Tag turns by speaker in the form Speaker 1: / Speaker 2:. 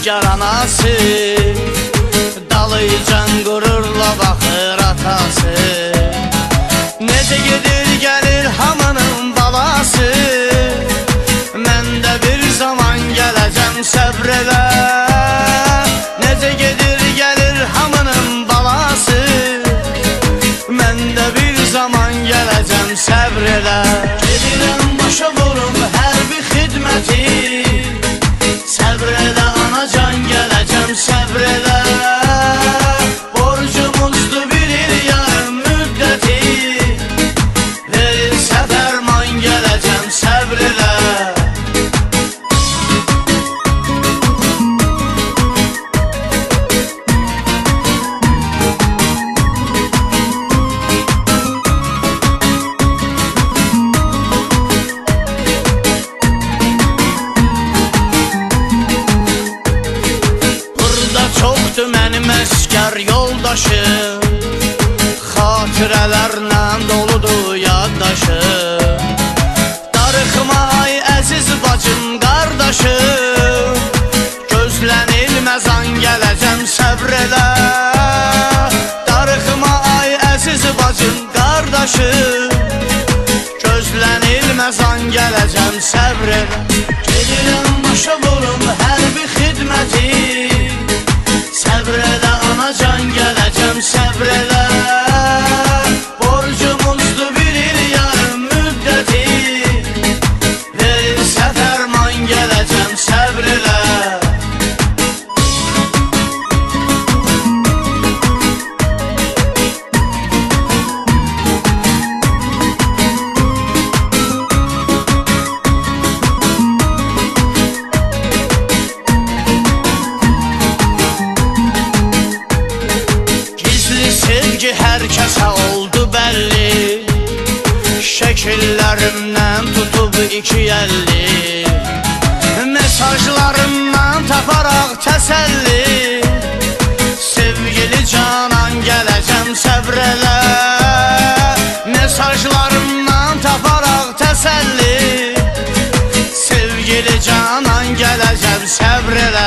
Speaker 1: rüzgar anası, dalıcan qürurla baxır atası. Necə gedir gəlir hamının balası, mən də bir zaman gələcəm səbr elə. Necə gedir gəlir hamının balası, mən də bir zaman gələcəm səbr elə. Gedirəm başa vurum hər bir xidməti, səbr elə anacan gələcəm səbr elə. Borcumuzdur bir il yarım müddəti, verilsə fərman gələcəm səbr elə. Çoxdur mənim əskər yoldaşım, xatirələrlə doludur yaddaşım. Darıxma ay əziz bacım, qardaşım, gözlənilməz an gələcəm səbr elə. Darıxma ay əziz bacım, qardaşım, gözlənilməz an gələcəm səbr elə. Gedirəm başa vurum hər bir xidməti, səbr elə anacan gələcəm səbr elə. Borcumuzdur bir il yarım müddəti, verilsə fərman gələcəm səbr elə. Sevgi hər kəsə oldu bəlli, şəkillərimdən tutub 250, mesajlarımdan taparaq təsəlli. Sevgili canan gələcəm səbr elə, mesajlarımdan taparaq təsəlli. Sevgili canan gələcəm səbr elə.